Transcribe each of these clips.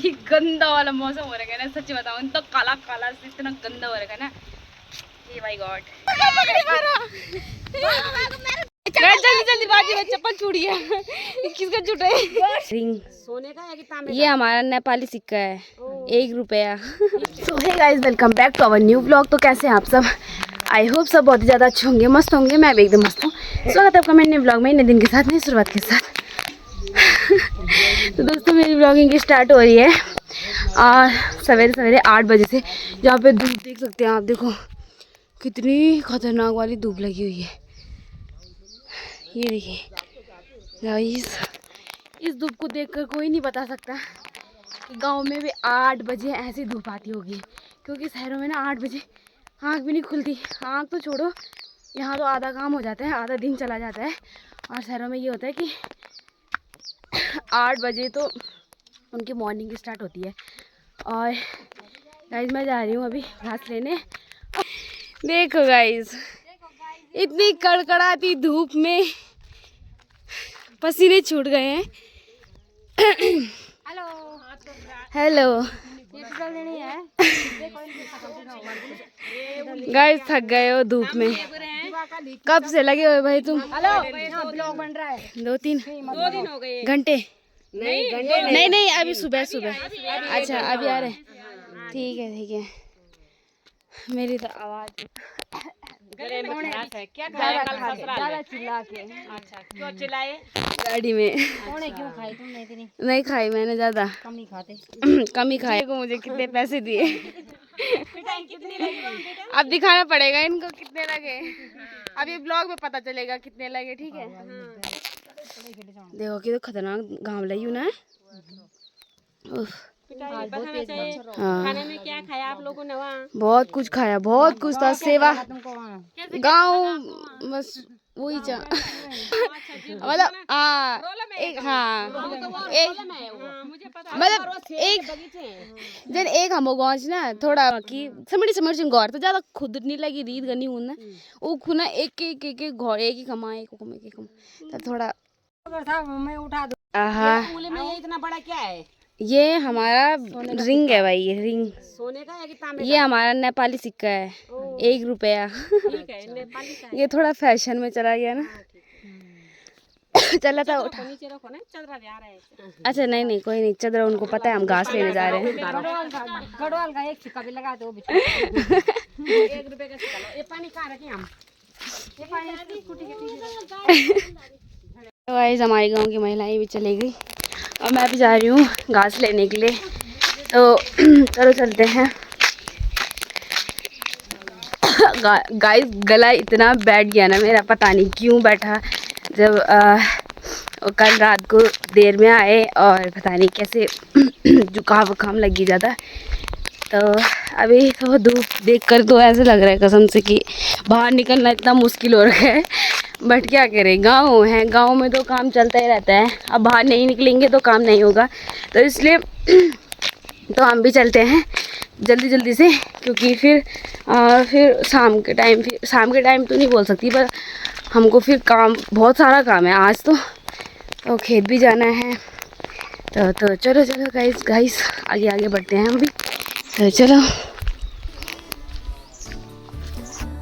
ही गंदा वाला मौसम हो रखा है ना, सच बताऊं तो काला काला से इतना गंदा हो रखा है ना, ये माय गॉड। जल्दी जल्दी बाजी में चप्पल छूट गया। किसका छूटा है? रिंग सोने का है कि तांबे का? ये हमारा नेपाली सिक्का है, 1 रुपया। So hey guys, welcome back to our new vlog. तो कैसे हैं आप सब? आई होप सब बहुत ही ज़्यादा अच्छे होंगे, मस्त होंगे। मैं भी एकदम मस्त हूँ। स्वागत है आपका मेरे नए व्लॉग में, नए दिन के साथ, नई शुरुआत के साथ। तो दोस्तों, मेरी व्लॉगिंग की स्टार्ट हो रही है और सवेरे सवेरे 8 बजे से। जहाँ पे धूप देख सकते हैं आप, देखो कितनी खतरनाक वाली धूप लगी हुई है। ये देखिए गाइस, इस धूप को देखकर कोई नहीं बता सकता कि गांव में भी 8 बजे ऐसी धूप आती होगी, क्योंकि शहरों में ना 8 बजे आँख भी नहीं खुलती। आँख तो छोड़ो, यहाँ तो आधा काम हो जाता है, आधा दिन चला जाता है। और शहरों में ये होता है कि 8 बजे तो उनकी मॉर्निंग स्टार्ट होती है। और गाइस, मैं जा रही हूँ अभी घास लेने। देखो गाइस, इतनी कड़कड़ाती धूप में पसीने छूट गए हैं। हेलो हेलो गाइस, थक गए हो धूप में? कब से लगे हो भाई तुम? हेलो, ब्लॉग बन रहा है। 2 दिन हो गए घंटे? नहीं, अभी सुबह। अच्छा, अभी आ रहे। ठीक है। मेरी तो आवाज ज़्यादा चिल्ला के। अच्छा, क्यों चिल्लाए? गाड़ी में क्यों खाई तुमने इतनी? नहीं खाई मैंने, ज़्यादा कम नहीं खाते। कम ही खाए को। मुझे कितने पैसे दिए? अब दिखाना पड़ेगा इनको कितने लगे। अब ये ब्लॉग में पता चलेगा कितने लगे, ठीक है? देखो कि तो खतरनाक घाम लगी हूँ ना। हाँ, खाने में क्या खाया आप लोगों ने? बहुत कुछ खाया, बहुत कुछ था। सेवा गाँव बस वही मतलब एक हम गाँव ना थोड़ा की समझ सिंह घर तो ज्यादा खुद नहीं लगी रीत गनी हूं ना। वो खुना एक घर एक ही कमा तब थोड़ा मैं उठा दूं। में इतना बड़ा क्या है? ये हमारा रिंग है भाई, ये रिंग सोने का है कि तांबे का? ये हमारा नेपाली सिक्का है, 1 रुपया। ठीक है, नेपाली का है। ये थोड़ा फैशन में चला गया ना। चला था उठा। नीचे रखो ना, चदरा जा रहा है। अच्छा नहीं, कोई नहीं, चदरा उनको पता है हम घास लेने जा रहे हैं। गढ़वाल का एक सिक्का भी लगा दो। 1 रुपए का सिक्का लो। ये पानी कहाँ रखे हम? ये पानी स्कूटी के पीछे। तो गाइस, हमारे गांव की महिलाएं भी चली गई और मैं भी जा रही हूँ घास लेने के लिए। तो चलो चलते हैं। गाइस, गला इतना बैठ गया ना मेरा, पता नहीं क्यों बैठा। जब कल रात को देर में आए और पता नहीं कैसे जुकाम लगी ज़्यादा। तो अभी तो धूप देखकर तो ऐसे लग रहा है कसम से कि बाहर निकलना इतना मुश्किल हो रहा है। बट क्या करें, गाँव है, गाँव में तो काम चलता ही रहता है। अब बाहर नहीं निकलेंगे तो काम नहीं होगा, तो इसलिए तो हम भी चलते हैं जल्दी से, क्योंकि फिर शाम के टाइम तो नहीं बोल सकती, पर हमको फिर काम, बहुत सारा काम है आज तो खेत भी जाना है। तो चलो गाइस आगे बढ़ते हैं हम भी। तो चलो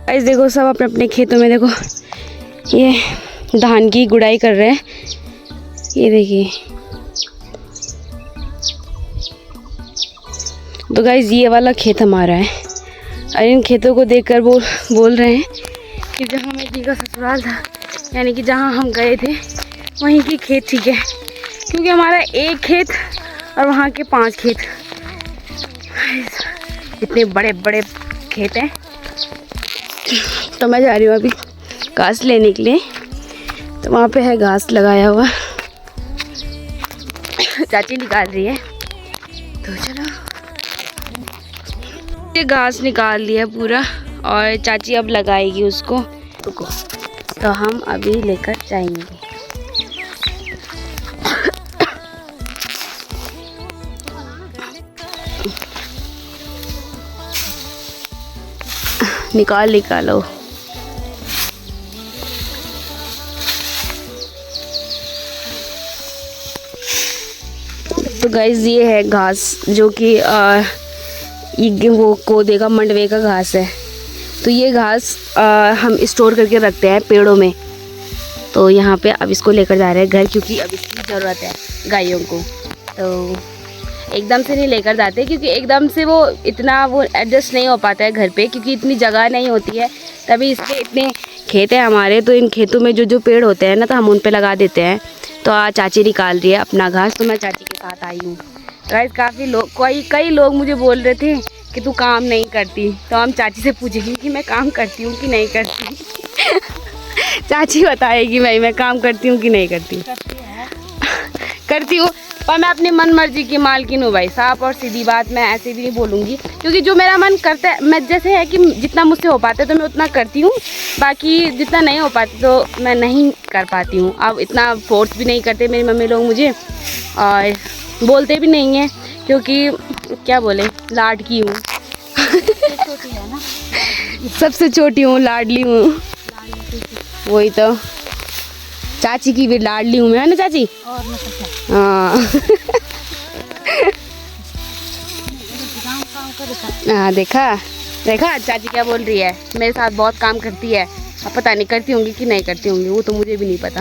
गाइस, देखो सब अपने अपने खेतों में, देखो ये धान की गुड़ाई कर रहे हैं। ये देखिए, तो गाइस ये वाला खेत हमारा है और इन खेतों को देखकर बोल रहे हैं कि जहाँ मेरी जी का ससुराल था, यानी कि जहाँ हम गए थे वहीं की खेत ठीक है, क्योंकि हमारा एक खेत और वहाँ के 5 खेत, इतने बड़े बड़े खेत हैं। तो मैं जा रही हूँ अभी घास लेने के लिए। तो वहाँ पे है घास लगाया हुआ, चाची निकाल रही है। तो चलो, ये घास निकाल लिया पूरा और चाची अब लगाएगी उसको। तो हम अभी लेकर जाएंगे। निकालो। तो गाइस ये है घास जो कि ये वो कोदे का मंडवे का घास है। तो ये घास हम स्टोर करके रखते हैं पेड़ों में। तो यहाँ पे अब इसको लेकर जा रहे हैं घर, क्योंकि अब इसकी ज़रूरत है गायों को। तो एकदम से नहीं लेकर जाते, क्योंकि एकदम से वो इतना वो एडजस्ट नहीं हो पाता है घर पे, क्योंकि इतनी जगह नहीं होती है। तभी इसलिए इतने खेत हैं हमारे, तो इन खेतों में जो जो पेड़ होते हैं ना, तो हम उन पे लगा देते हैं। तो आज चाची निकाल रही है अपना घास, तो मैं चाची के साथ आई हूँ। गाइस काफ़ी लोग कई लोग मुझे बोल रहे थे कि तू काम नहीं करती, तो हम चाची से पूछेंगे कि मैं काम करती हूँ कि नहीं करती। चाची बताएगी मैं काम करती हूँ कि नहीं करती। करती हूँ, पर मैं अपनी मन मर्जी की मालकिन हूँ भाई, साफ और सीधी बात। मैं ऐसे भी नहीं बोलूँगी, क्योंकि जो मेरा मन करता है, मैं जैसे है कि जितना मुझसे हो पाता है तो मैं उतना करती हूँ, बाकी जितना नहीं हो पाता तो मैं नहीं कर पाती हूँ। अब इतना फोर्स भी नहीं करते मेरी मम्मी लोग मुझे, और बोलते भी नहीं हैं, क्योंकि क्या बोले, लाडकी हूँ। सबसे छोटी हूँ, लाडली हूँ। वही तो, चाची की भी लाडली हूँ मैं, है ना चाची? और हाँ। हाँ देखा देखा चाची क्या बोल रही है, मेरे साथ बहुत काम करती है। अब पता नहीं करती होंगी कि नहीं करती होंगी, वो तो मुझे भी नहीं पता।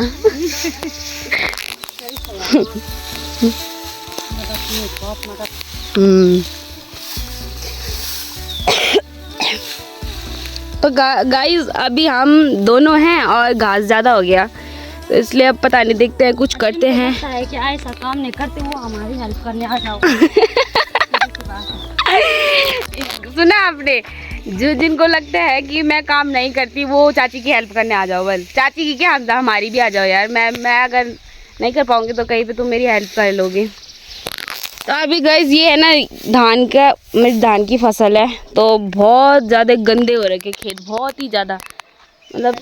तो गाइस अभी हम दोनों हैं और घास ज़्यादा हो गया, तो इसलिए अब पता नहीं, देखते हैं कुछ करते हैं। है कि ऐसा काम नहीं करते, वो हमारी हेल्प करने आ जाओ। सुना आपने, जो जिनको लगता है कि मैं काम नहीं करती वो चाची की हेल्प करने आ जाओ। बल चाची की क्या, हमारी भी आ जाओ यार। मैं अगर नहीं कर पाऊंगी तो कहीं पे तुम मेरी हेल्प कर लोगे। तो अभी गाइस ये है ना मेरी धान की फसल है, तो बहुत ज़्यादा गंदे हो रखे खेत, बहुत ही ज़्यादा, मतलब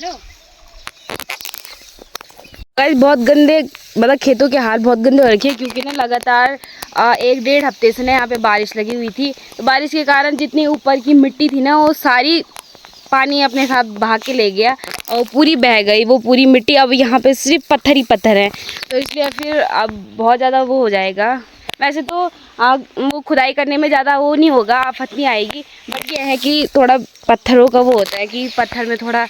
गाइस बहुत गंदे, मतलब खेतों के हाल बहुत गंदे हो रखे हैं, क्योंकि ना लगातार 1-1.5 हफ्ते से ना यहाँ पे बारिश लगी हुई थी। तो बारिश के कारण जितनी ऊपर की मिट्टी थी ना, वो सारी पानी अपने साथ बहा के ले गया और पूरी बह गई वो पूरी मिट्टी। अब यहाँ पे सिर्फ पत्थर ही पत्थर हैं, तो इसलिए फिर अब बहुत ज़्यादा वो हो जाएगा। वैसे तो वो खुदाई करने में ज़्यादा वो नहीं होगा, आफत नहीं आएगी, बट ये है कि थोड़ा पत्थरों का वो होता है कि पत्थर में थोड़ा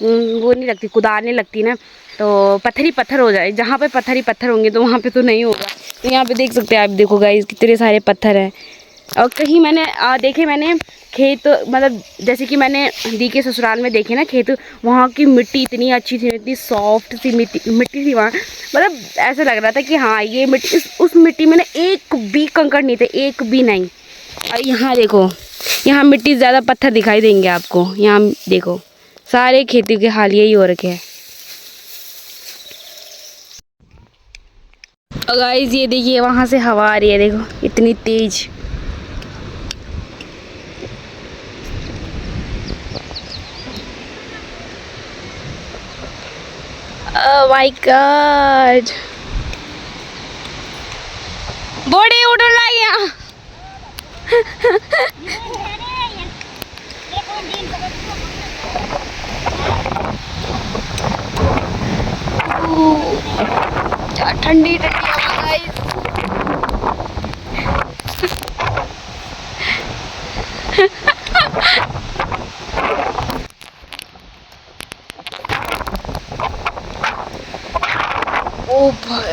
वो नहीं लगती, कुदाने लगती ना, तो पत्थर ही पत्थर हो जाए। जहाँ पे पत्थर ही पत्थर होंगे तो वहाँ पे तो नहीं होगा। तो यहाँ पे देख सकते हैं आप, देखो गाइस कितने सारे पत्थर हैं। और कहीं मैंने देखे, मैंने खेत, मतलब जैसे कि मैंने दी के ससुराल में देखे ना खेत, वहाँ की मिट्टी इतनी अच्छी थी, इतनी सॉफ्ट सी मिट्टी थी वहाँ, मतलब ऐसा लग रहा था कि हाँ ये मिट्टी, उस मिट्टी में ना एक भी कंकड़ नहीं थे, एक भी नहीं। और यहाँ देखो, यहाँ मिट्टी ज़्यादा, पत्थर दिखाई देंगे आपको। यहाँ देखो सारे खेती के हाल यही हो रखे हैं। और गाइस ये देखिए वहाँ से हवा आ रही है, देखो इतनी तेज। ओह माय गॉड, बॉडी उड़ रही है। क्या ठंडी ठंडी हवा गाइस। ओ भाई,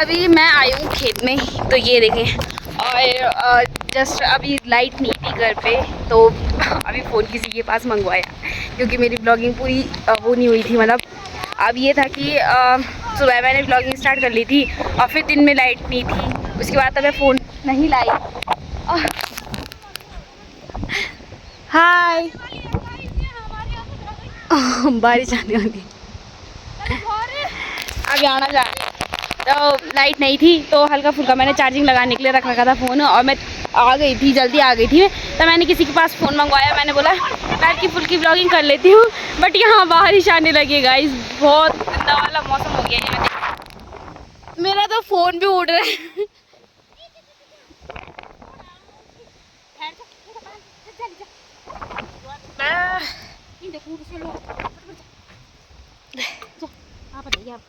अभी मैं आई हूँ खेत में, तो ये देखें, और जस्ट अभी लाइट नहीं थी घर पे, तो अभी फ़ोन किसी के पास मंगवाया, क्योंकि मेरी ब्लॉगिंग पूरी वो नहीं हुई थी। मतलब अब ये था कि सुबह मैंने ब्लॉगिंग स्टार्ट कर ली थी और फिर दिन में लाइट नहीं थी, उसके बाद तो मैं फ़ोन नहीं लाई। हाय, बारिश आने वाली, अभी आना जा, तो लाइट नहीं थी, तो हल्का फुल्का मैंने चार्जिंग लगाने के लिए रख रखा था फ़ोन, और मैं आ गई थी, जल्दी आ गई थी, तो मैंने किसी के पास फ़ोन मंगवाया। मैंने बोला हल्की फुल्की ब्लॉगिंग कर लेती हूँ, बट यहाँ बारिश आने लगी गाइस, बहुत गंदा वाला मौसम हो गया है। मेरा तो फ़ोन भी उड़ रहा है। ये देखो किसे लो जा आप बताइए आप।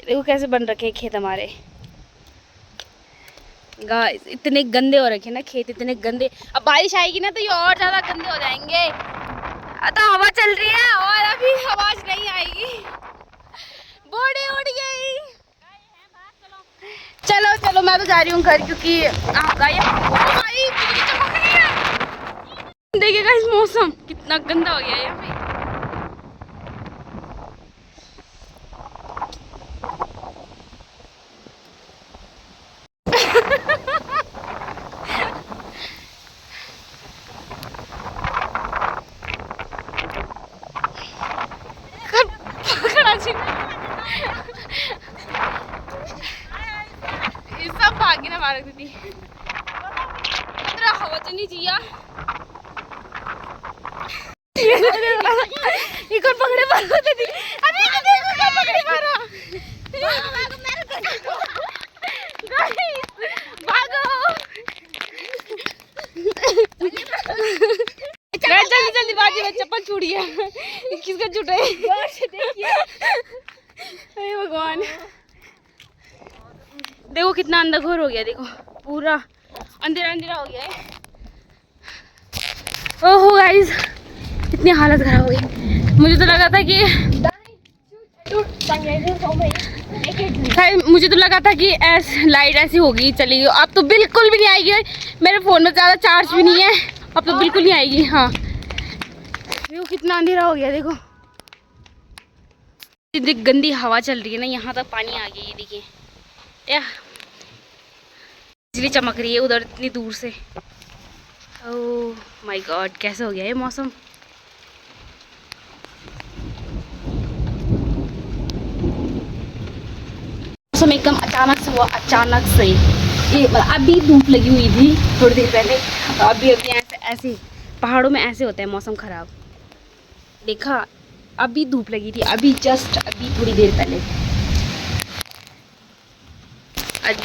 देखो कैसे बन रखे हैं खेत हमारे गाइस, इतने गंदे हो रखे हैं ना खेत, इतने गंदे। अब बारिश आएगी ना तो ये और ज्यादा गंदे हो जाएंगे। तो हवा चल रही है और अभी आवाज नहीं आएगी। बोड़ी उड़ गई। चलो चलो मैं तो जा रही हूँ घर, क्योंकि देखिएगा इस मौसम कितना गंदा हो गया है यहाँ पे। सब भागी ना मार दीदी, हवा चलनी चाहिए। ये कौन पकड़े मारो दीदी, अभी दीदी को कौन पकड़े मारो। भागो जल्दी जल्दी बाजी में चप्पल छूट गया। किसका छूटा है? अरे भगवान, देखो कितना अंधाधुंध हो गया, देखो पूरा अंधेरा अंधेरा हो गया है। ओहो गाइस, इतनी हालत खराब हो गई। मुझे तो लगा था कि ऐसे लाइट ऐसी होगी चलेगी, अब तो बिल्कुल भी नहीं आएगी। मेरे फ़ोन में ज़्यादा चार्ज भी नहीं है, अब तो बिल्कुल नहीं आएगी। हाँ देखो कितना अंधेरा हो गया, देखो इतनी गंदी हवा चल रही है ना, यहाँ तक पानी आ गया। ये देखिए या बिजली चमक रही है उधर इतनी दूर से। ओह माय गॉड, कैसे हो गया ये मौसम। मौसम एकदम अचानक से हुआ, अचानक से। ये अभी धूप लगी हुई थी थोड़ी देर पहले, अभी ऐसे पहाड़ों में ऐसे होता है मौसम खराब। देखा अभी धूप लगी थी, अभी जस्ट अभी थोड़ी देर पहले।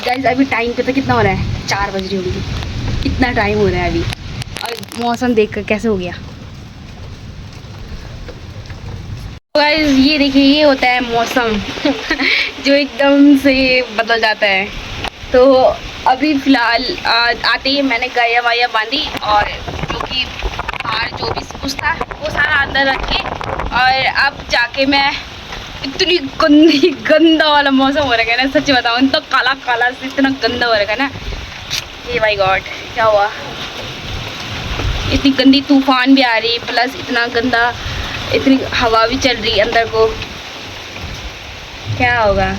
गाइस अभी टाइम पे तो कितना हो रहा है, 4 बज रही होंगी, इतना टाइम हो रहा है अभी, और मौसम देखकर कैसे हो गया। गाइस ये देखिए, ये होता है मौसम जो एकदम से बदल जाता है। तो अभी फ़िलहाल आते ही मैंने गाया वाया बांधी, और जो कि बाहर जो भी कुछ था वो सारा अंदर रख के, और अब जाके मैं, इतनी गंदा वाला मौसम हो रखा है ना, सच्ची बताऊँ तो काला काला से इतना गंदा हो रखा है ना। ये माय गॉड क्या हुआ, इतनी गंदी तूफान भी आ रही, प्लस इतना गंदा, इतनी हवा भी चल रही अंदर को, क्या होगा।